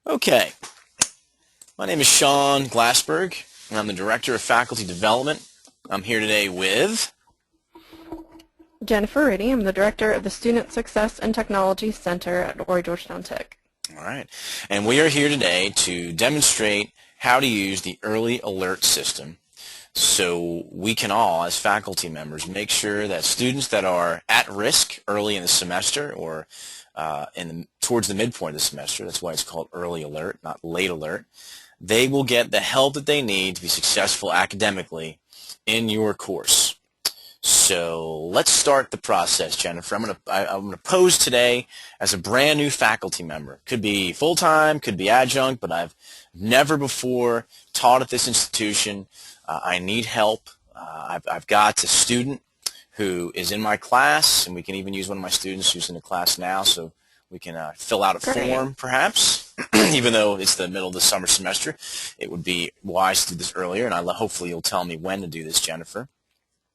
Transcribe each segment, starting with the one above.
Okay, my name is Sean Glassberg, and I'm the Director of Faculty Development. I'm here today with... Jennifer Riddy. I'm the Director of the Student Success and Technology Center at Roy Georgetown Tech. All right, and we are here today to demonstrate how to use the early alert system so we can all, as faculty members, make sure that students that are at risk early in the semester or towards the midpoint of the semester, that's why it's called early alert, not late alert, they will get the help that they need to be successful academically in your course. So let's start the process, Jennifer. I'm going to pose today as a brand new faculty member. Could be full-time, could be adjunct, but I've never before taught at this institution. I need help. I've got a student who is in my class, and we can even use one of my students who's in the class now, so we can fill out a form, perhaps, even though it's the middle of the summer semester. It would be wise to do this earlier, and hopefully you'll tell me when to do this, Jennifer.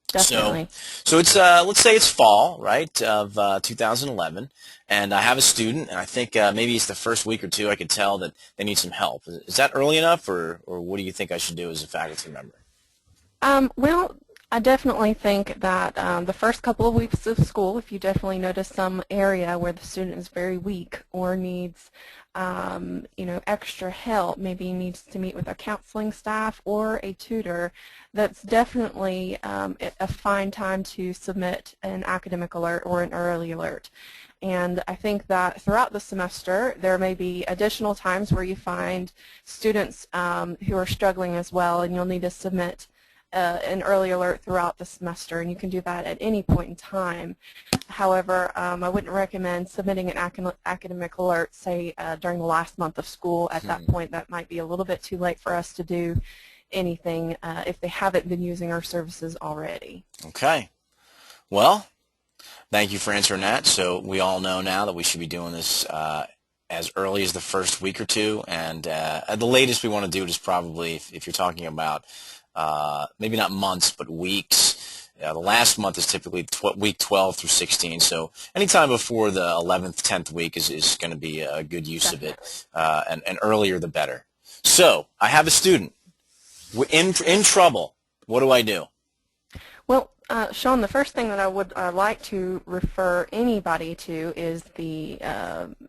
Definitely. So it's let's say it's fall, right, of 2011, and I have a student, and I think maybe it's the first week or two I could tell that they need some help. Is that early enough, or what do you think I should do as a faculty member? Well, I definitely think that the first couple of weeks of school, if you definitely notice some area where the student is very weak or needs extra help, maybe needs to meet with a counseling staff or a tutor, that's definitely a fine time to submit an academic alert or an early alert. And I think that throughout the semester, there may be additional times where you find students who are struggling as well, and you'll need to submit an early alert throughout the semester, and you can do that at any point in time. However, I wouldn't recommend submitting an academic alert, say, during the last month of school. At that point, that might be a little bit too late for us to do anything if they haven't been using our services already. Okay. Well, thank you for answering that. So we all know now that we should be doing this as early as the first week or two, and at the latest we want to do it is probably, if you're talking about maybe not months, but weeks. The last month is typically week 12 through 16, so anytime before the 11th, 10th week is going to be a good use of it, and earlier the better. So I have a student in trouble. What do I do? Well, Sean, the first thing that I would like to refer anybody to is the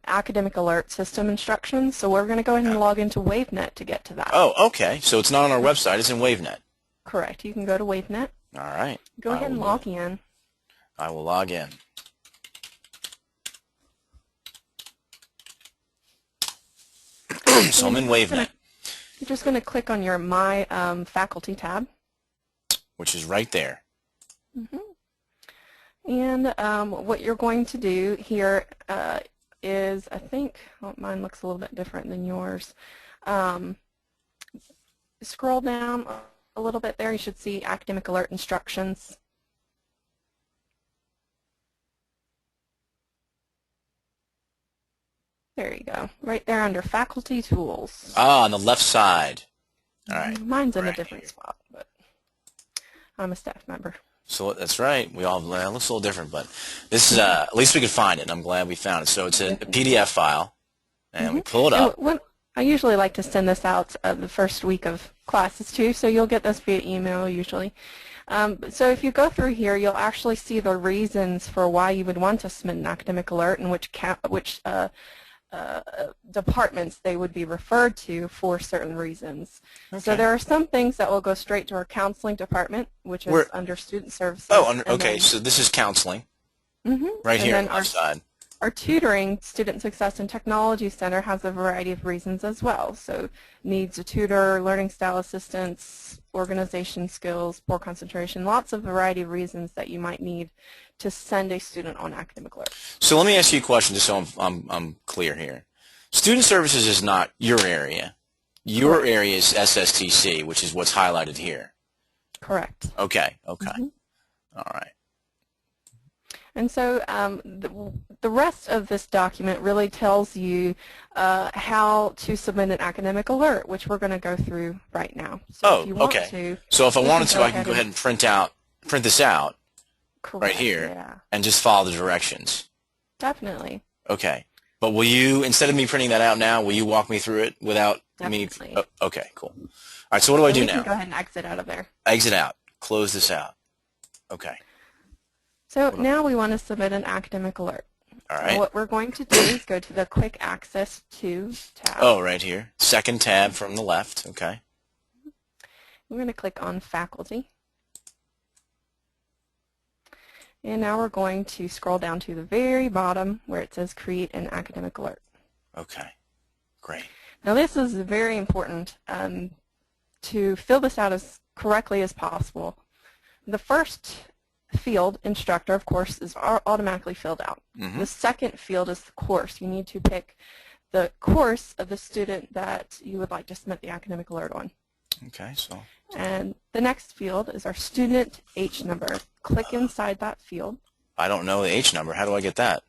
academic alert system instructions. So we're going to go ahead and log into WaveNet to get to that. Oh, okay. So it's not on our website. It's in WaveNet. Correct. You can go to WaveNet. All right. Go ahead and log in. I will log in. So I'm in WaveNet. You're just going to click on your My Faculty tab, which is right there. And what you're going to do here is, I think, mine looks a little bit different than yours. Scroll down a little bit there. You should see Academic Alert Instructions. There you go. Right there under Faculty Tools. Ah, on the left side. All right. Mine's in a different spot, but I'm a staff member. So that's right. We all it looks a little different, but this is at least we could find it. And I'm glad we found it. So it's a PDF file, and we pull it up. I usually like to send this out the first week of classes too, so you'll get this via email usually. So if you go through here, you'll actually see the reasons for why you would want to submit an academic alert and which departments they would be referred to for certain reasons. Okay. So there are some things that will go straight to our counseling department, which is under student services. Oh, okay. So this is counseling. Right here on the left side. Our tutoring, Student Success and Technology Center, has a variety of reasons as well. So needs a tutor, learning style assistance, organization skills, poor concentration, lots of variety of reasons that you might need to send a student on academic alert. So let me ask you a question just so I'm clear here. Student services is not your area. Your area is SSTC, which is what's highlighted here. Correct. Okay, okay. All right. And so the rest of this document really tells you how to submit an academic alert, which we're going to go through right now. So if you want to, so if I wanted to, I can go ahead and print this out right here, and just follow the directions. Definitely. Okay. But will you, instead of me printing that out now, will you walk me through it without me? Definitely. Oh, okay, cool. All right, so what do I So do we can now? go ahead and exit out of there. Exit out. Close this out. Okay. So now we want to submit an academic alert. All So right. what we're going to do is go to the Quick Access To tab. Oh, right here. Second tab from the left. Okay. We're going to click on Faculty. And now we're going to scroll down to the very bottom where it says Create an Academic Alert. Okay. Great. Now this is very important to fill this out as correctly as possible. The first field, instructor, of course, is automatically filled out. Mm-hmm. The second field is the course. You need to pick the course of the student that you would like to submit the academic alert on. Okay, so. And the next field is our student H number. Click inside that field. I don't know the H number. How do I get that?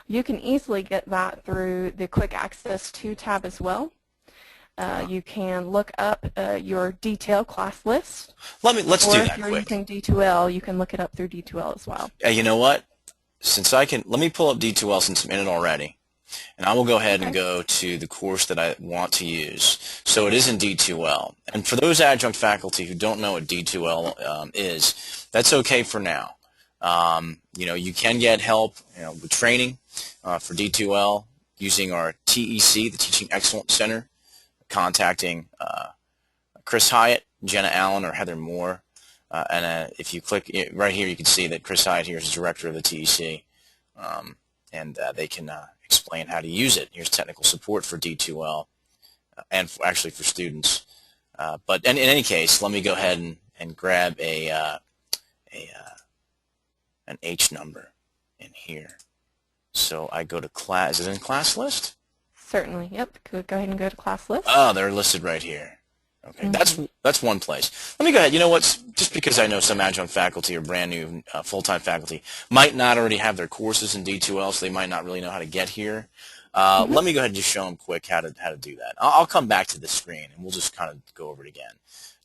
You can easily get that through the Quick Access To tab as well. You can look up your detail class list. Let's do that Or if you're quick. using D2L, you can look it up through D2L as well. You know what? Let me pull up D2L since I'm in it already. And I will go ahead and go to the course that I want to use. So it is in D2L. And for those adjunct faculty who don't know what D2L is, that's okay for now. You can get help with training for D2L using our TEC, the Teaching Excellence Center, contacting Chris Hyatt, Jenna Allen, or Heather Moore. If you click right here, you can see that Chris Hyatt here is the director of the TEC, and they can explain how to use it. Here's technical support for D2L and actually for students. But in any case, let me go ahead and grab an H number in here. So I go to class. Is it in class list? Certainly, yep. Go ahead and go to class list. Oh, they're listed right here. Okay, that's one place. Let me go ahead. You know what? Just because I know some adjunct faculty or brand new full-time faculty might not already have their courses in D2L, so they might not really know how to get here. Let me go ahead and just show them quick how to do that. I'll come back to the screen and we'll just kind of go over it again.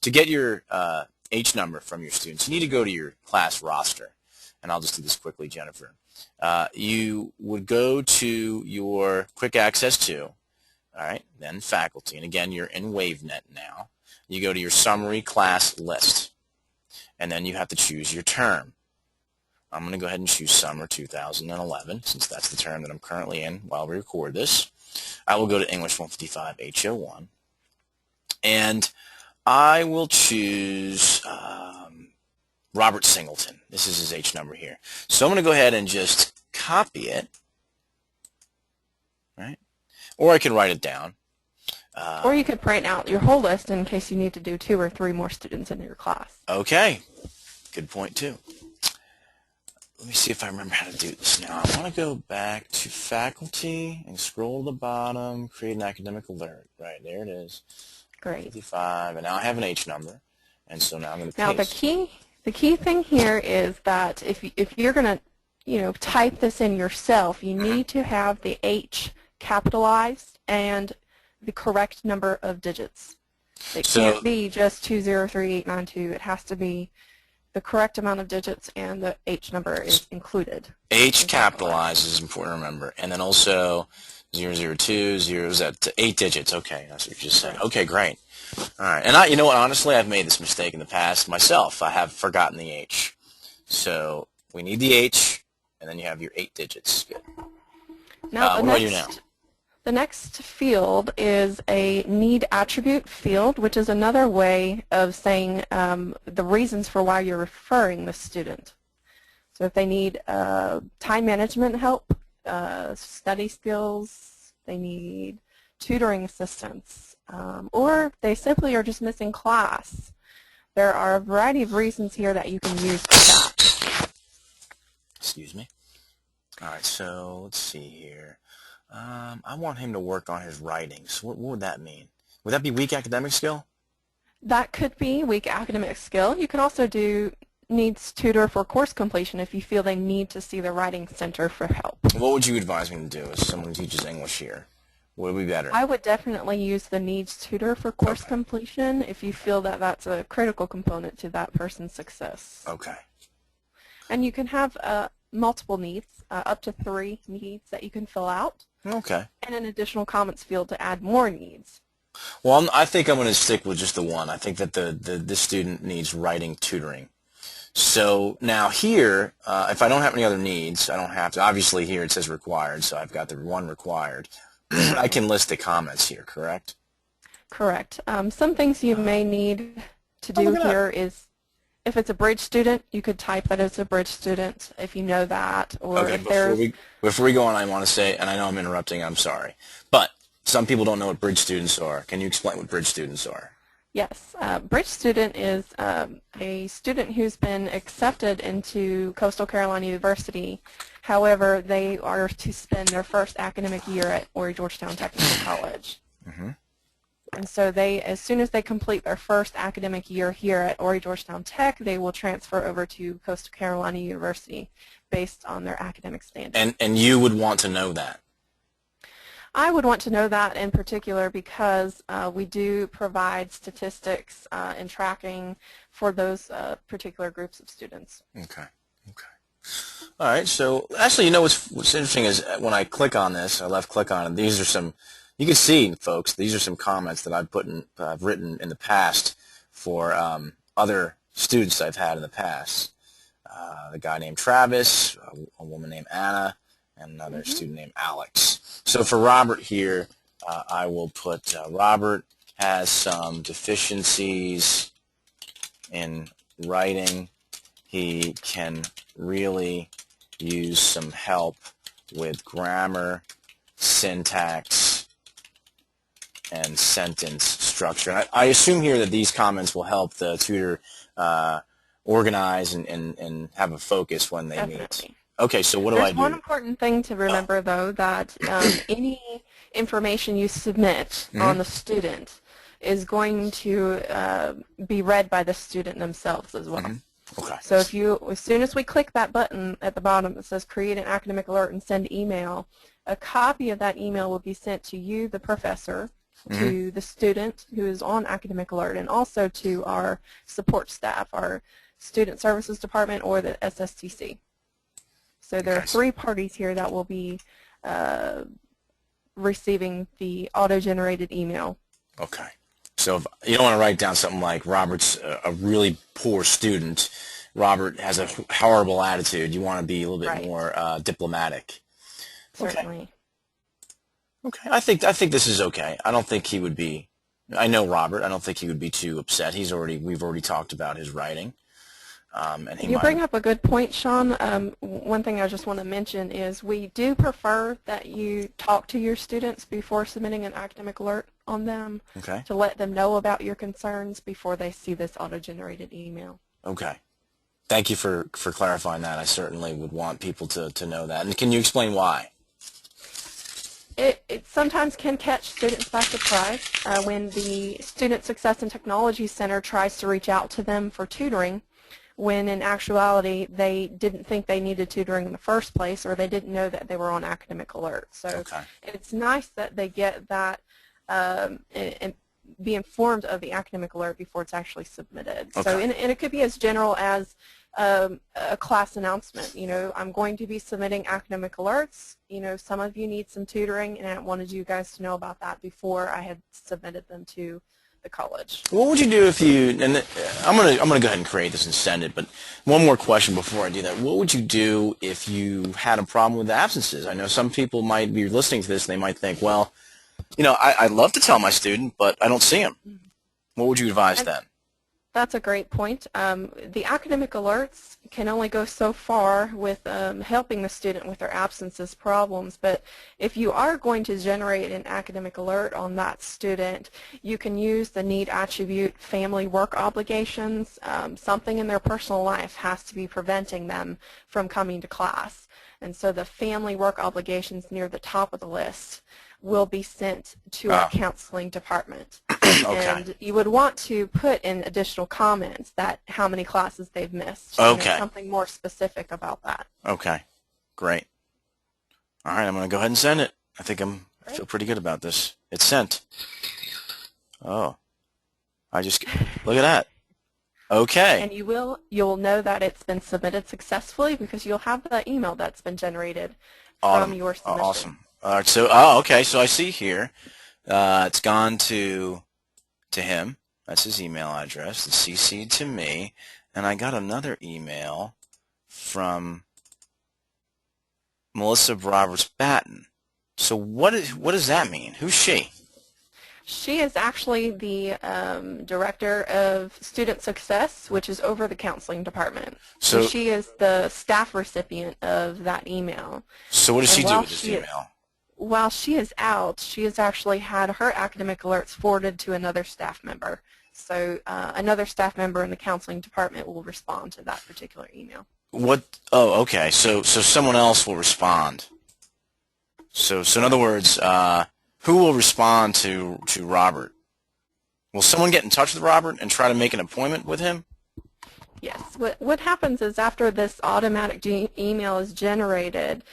To get your H number from your students, you need to go to your class roster, and I'll just do this quickly, Jennifer. You would go to your Quick Access To. All right, then faculty, and again, you're in WaveNet now. You go to your summary class list, and then you have to choose your term. I'm going to go ahead and choose summer 2011, since that's the term that I'm currently in while we record this. I will go to English 155 H01, and I will choose Robert Singleton. This is his H number here. So I'm going to go ahead and just copy it, right? Or I can write it down. Or you could print out your whole list in case you need to do 2 or 3 more students in your class. Okay. Good point, too. Let me see if I remember how to do this now. I want to go back to faculty and scroll to the bottom, create an academic alert. Right, there it is. Great. 55, and now I have an H number. And so now I'm going to Now paste. the key thing here is that if you're going to type this in yourself, you need to have the H capitalized and the correct number of digits. It can't be just 203892. It has to be the correct amount of digits, and the H number is included. H capitalized is important to remember. And then also 002, 0, is that 8 digits? Okay, that's what you just said. Okay, great. All right. And you know what, honestly, I've made this mistake in the past myself. I have forgotten the H. So we need the H, and then you have your 8 digits. Good. Now, what do I do now? The next field is a need attribute field, which is another way of saying the reasons for why you're referring the student. So if they need time management help, study skills, they need tutoring assistance, or they simply are just missing class. There are a variety of reasons here that you can use for that. Excuse me. All right, so let's see here. I want him to work on his writing. So what would that mean? Would that be weak academic skill? That could be weak academic skill. You can also do needs tutor for course completion if you feel they need to see the writing center for help. What would you advise me to do as someone who teaches English here? What would be better? I would definitely use the needs tutor for course completion if you feel that that's a critical component to that person's success. Okay. And you can have multiple needs, up to 3 needs that you can fill out, Okay. and an additional comments field to add more needs. Well, I think I'm going to stick with just the one. I think that this student needs writing tutoring. So now here, if I don't have any other needs, I don't have to. Obviously here it says required, so I've got the one required. I can list the comments here, correct? Correct. Some things you may need to do look at that. here is, if it's a bridge student, you could type that it's a bridge student if you know that. Or Okay, if there's before we go on, I want to say, and I know I'm interrupting, I'm sorry, but some people don't know what bridge students are. Can you explain what bridge students are? Yes, bridge student is a student who's been accepted into Coastal Carolina University. However, they are to spend their first academic year at Horry Georgetown Technical College. Mm-hmm. And so as soon as they complete their first academic year here at Horry Georgetown Tech, they will transfer over to Coastal Carolina University based on their academic standing. And you would want to know that? I would want to know that in particular because we do provide statistics and tracking for those particular groups of students. Okay. Okay. All right. So actually, you know what's interesting is when I click on this, I left click on it. These are some. You can see, folks. These are some comments that I've written in the past for other students I've had in the past. A guy named Travis, a woman named Anna, and another student named Alex. So for Robert here, I will put Robert has some deficiencies in writing. He can really use some help with grammar, syntax, and sentence structure. I assume here that these comments will help the tutor organize and have a focus when they meet. Okay, so what do I do? There's one important thing to remember, though, that any information you submit on the student is going to be read by the student themselves as well. Okay. So as soon as we click that button at the bottom that says create an academic alert and send email, a copy of that email will be sent to you, the professor, to the student who is on academic alert, and also to our support staff, our student services department or the SSTC. So there are 3 parties here that will be receiving the auto-generated email. Okay. So if you don't want to write down something like Robert's a really poor student, Robert has a horrible attitude. You want to be a little bit more diplomatic. Certainly. Okay. I think this is okay. I don't think he would be. I know Robert. I don't think he would be too upset. We've already talked about his writing. And you bring up a good point, Sean. One thing I just want to mention is we do prefer that you talk to your students before submitting an academic alert on them to let them know about your concerns before they see this auto-generated email. Okay. Thank you for clarifying that. I certainly would want people to know that. And can you explain why? It sometimes can catch students by surprise when the Student Success and Technology Center tries to reach out to them for tutoring, when in actuality they didn't think they needed tutoring in the first place, or they didn't know that they were on academic alert. So it's nice that they get that and be informed of the academic alert before it's actually submitted. So and it could be as general as a class announcement. You know, I'm going to be submitting academic alerts. You know, some of you need some tutoring, and I wanted you guys to know about that before I had submitted them to the college. What would you do if you, and I'm gonna go ahead and create this and send it, but one more question before I do that. What would you do if you had a problem with absences? I know some people might be listening to this and they might think, well, you know, I'd love to tell my student, but I don't see him. What would you advise then? That's a great point. The academic alerts can only go so far with helping the student with their absences problems, but if you are going to generate an academic alert on that student, you can use the need attribute family work obligations. Something in their personal life has to be preventing them from coming to class, and so the family work obligations near the top of the list will be sent to our counseling department. And you would want to put in additional comments that how many classes they've missed. You know, something more specific about that. Okay. Great. All right, I'm going to go ahead and send it. I think I feel pretty good about this. It's sent. Oh. Look at that. Okay. And you'll know that it's been submitted successfully because you'll have the email that's been generated from Autumn. your submission. Awesome. All right. So, okay. So I see here, it's gone to him. That's his email address. It's CC'd to me, and I got another email from Melissa Roberts Batten. So what does that mean? Who's she? She is actually the Director of Student Success, which is over the counseling department. So she is the staff recipient of that email. So what does she And do with this email? While she is out, she has actually had her academic alerts forwarded to another staff member. So another staff member in the counseling department will respond to that particular email. What? Oh, okay. So someone else will respond. So in other words, who will respond to Robert? Will someone get in touch with Robert and try to make an appointment with him? Yes. What happens is after this automatic email is generated,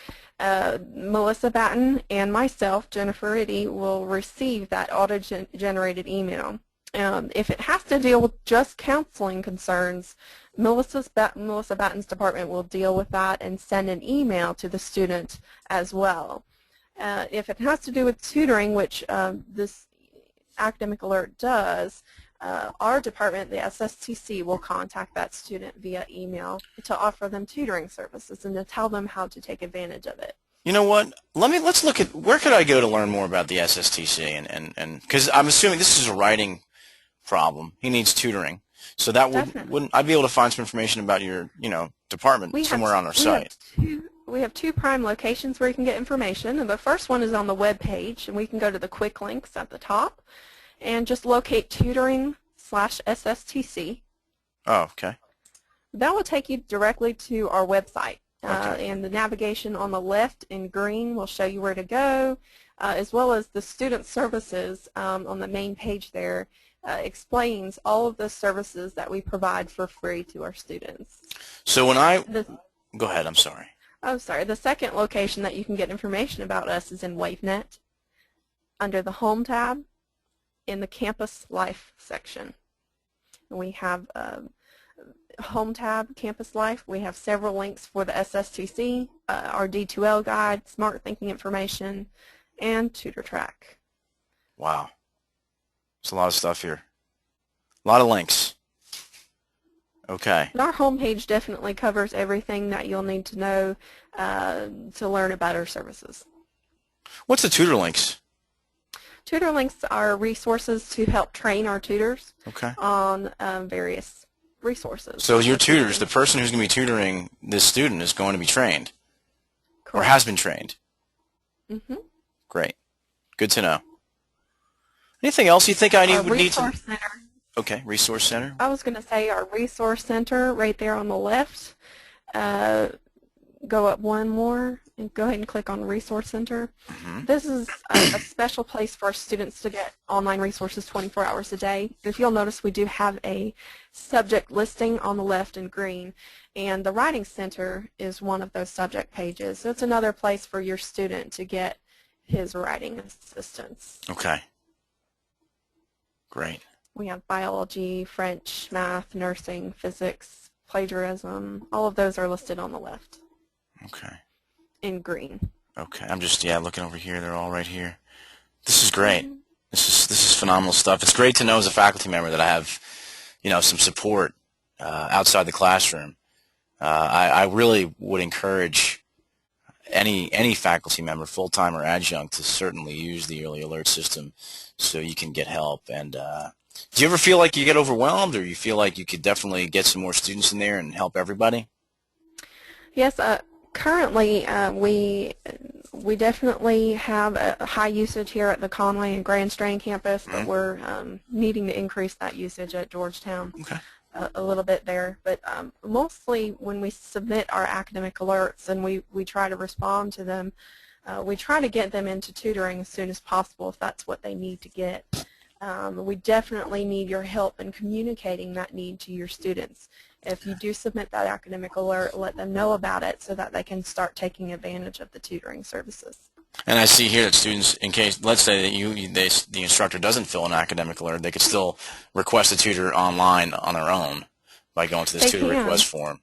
Melissa Batten and myself, Jennifer Ritty, will receive that auto-generated email. If it has to deal with just counseling concerns, Melissa Batten's department will deal with that and send an email to the student as well. If it has to do with tutoring, which this academic alert does, our department, the SSTC, will contact that student via email to offer them tutoring services and to tell them how to take advantage of it. You know what? Let's look at where could I go to learn more about the SSTC and because I'm assuming this is a writing problem. He needs tutoring, so that wouldn't I'd be able to find some information about your department somewhere on our site. We have two prime locations where you can get information, and the first one is on the web page, and we can go to the quick links at the top and just locate tutoring/SSTC. Oh, okay. That will take you directly to our website. Okay. And the navigation on the left in green will show you where to go, as well as the student services on the main page there explains all of the services that we provide for free to our students. So go ahead, I'm sorry. Oh, sorry. The second location that you can get information about us is in WaveNet under the Home tab in the Campus Life section. And we have Home tab, Campus Life. We have several links for the SSTC, our D2L guide, Smart Thinking information, and Tutor Track. Wow. There's a lot of stuff here. A lot of links. Okay. And our homepage definitely covers everything that you'll need to know to learn about our services. What's the tutor links? Tutor links are resources to help train our tutors on various resources. So your tutors, the person who's going to be tutoring this student is going to be trained. Correct. Or has been trained. Mm-hmm. Great. Good to know. Anything else you think I would need to? Resource Center. Okay, Resource Center. I was going to say our Resource Center right there on the left. Go up one more and go ahead and click on Resource Center. Mm-hmm. This is a special place for our students to get online resources 24 hours a day. If you'll notice, we do have a subject listing on the left in green, and the Writing Center is one of those subject pages. So it's another place for your student to get his writing assistance. Okay. Great. We have biology, French, math, nursing, physics, plagiarism. All of those are listed on the left. Okay. In green. Okay. I'm just looking over here. They're all right here. This is great. This is phenomenal stuff. It's great to know as a faculty member that I have, some support outside the classroom. I really would encourage any faculty member, full-time or adjunct, to certainly use the early alert system so you can get help. And do you ever feel like you get overwhelmed, or you feel like you could definitely get some more students in there and help everybody? Yes, currently we definitely have a high usage here at the Conway and Grand Strand campus, but we're needing to increase that usage at Georgetown. Okay. A little bit there, but mostly when we submit our academic alerts and we try to respond to them, we try to get them into tutoring as soon as possible if that's what they need to get. We definitely need your help in communicating that need to your students. If you do submit that academic alert, let them know about it so that they can start taking advantage of the tutoring services. And I see here that students, in case, let's say that the instructor doesn't fill an academic alert, they could still request a tutor online on their own. by going to this They tutor can. request form.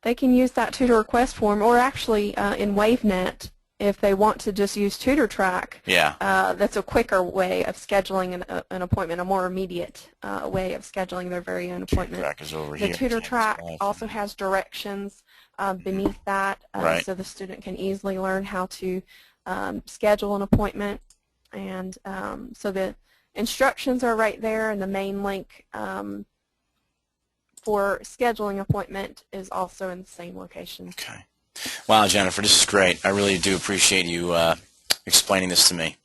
They can use that tutor request form, or actually in WaveNet, if they want to just use TutorTrack. Yeah. That's a quicker way of scheduling an appointment, a more immediate way of scheduling their very own appointment. TutorTrack is over The here. TutorTrack also has directions beneath that, Right. so the student can easily learn how to schedule an appointment. And so the instructions are right there, and the main link for scheduling appointment is also in the same location. Okay. Wow, Jennifer, this is great. I really do appreciate you explaining this to me.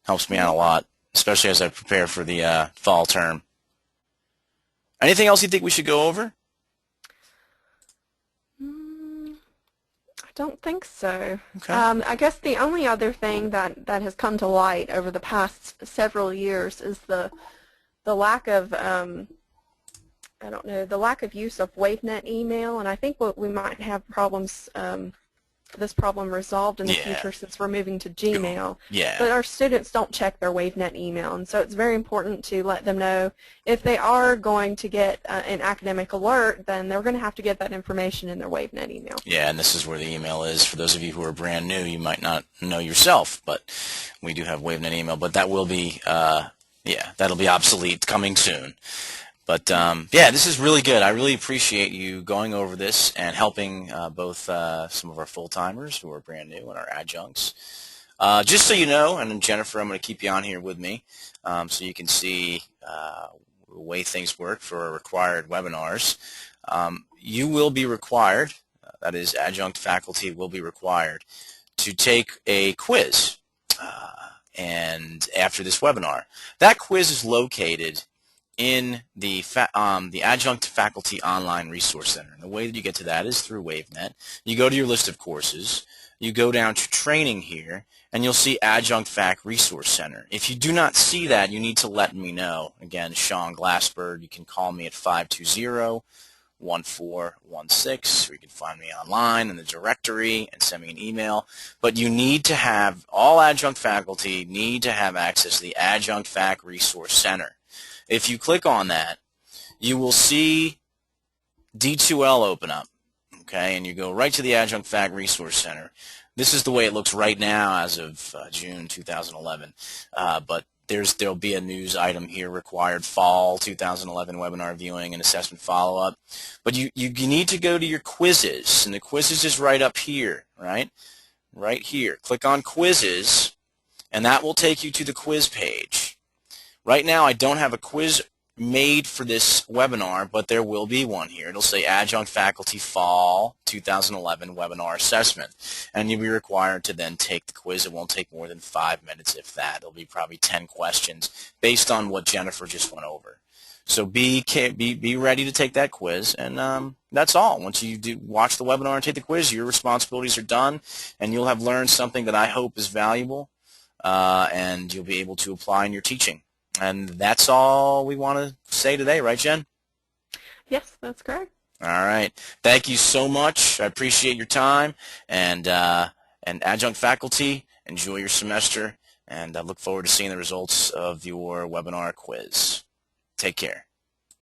Helps me out a lot, especially as I prepare for the fall term. Anything else you think we should go over? I don't think so. Okay. I guess the only other thing that has come to light over the past several years is the lack of I don't know, the lack of use of WaveNet email, and I think we might have problems, this problem resolved in the future since we're moving to Gmail. Yeah. But our students don't check their WaveNet email, and so it's very important to let them know if they are going to get an academic alert, then they're going to have to get that information in their WaveNet email. Yeah, and this is where the email is. For those of you who are brand new, you might not know yourself, but we do have WaveNet email, but that will be, yeah, that'll be obsolete coming soon. But yeah, this is really good. I really appreciate you going over this and helping both some of our full-timers who are brand new and our adjuncts. Just so you know, and Jennifer, I'm going to keep you on here with me so you can see the way things work for our required webinars. You will be required, that is, adjunct faculty will be required to take a quiz and after this webinar. That quiz is located in the Adjunct Faculty Online Resource Center. And the way that you get to that is through WaveNet. You go to your list of courses, you go down to Training here, and you'll see Adjunct Fac Resource Center. If you do not see that, you need to let me know. Again, Sean Glassberg, you can call me at 520-1416, or you can find me online in the directory and send me an email. But you need to have, all adjunct faculty need to have access to the Adjunct Fac Resource Center. If you click on that, you will see D2L open up, okay, and you go right to the Adjunct Fac Resource Center. This is the way it looks right now as of June 2011, but there'll be a news item here, required fall 2011 webinar viewing and assessment follow-up. But you need to go to your quizzes, and the quizzes is right up here, right? Right here. Click on quizzes, and that will take you to the quiz page. Right now, I don't have a quiz made for this webinar, but there will be one here. It'll say Adjunct Faculty Fall 2011 Webinar Assessment, and you'll be required to then take the quiz. It won't take more than 5 minutes, if that. It'll be probably 10 questions based on what Jennifer just went over. So be ready to take that quiz, and that's all. Once you watch the webinar and take the quiz, your responsibilities are done, and you'll have learned something that I hope is valuable, and you'll be able to apply in your teaching. And that's all we want to say today, right, Jen? Yes, that's correct. All right. Thank you so much. I appreciate your time. And adjunct faculty, enjoy your semester. And I look forward to seeing the results of your webinar quiz. Take care.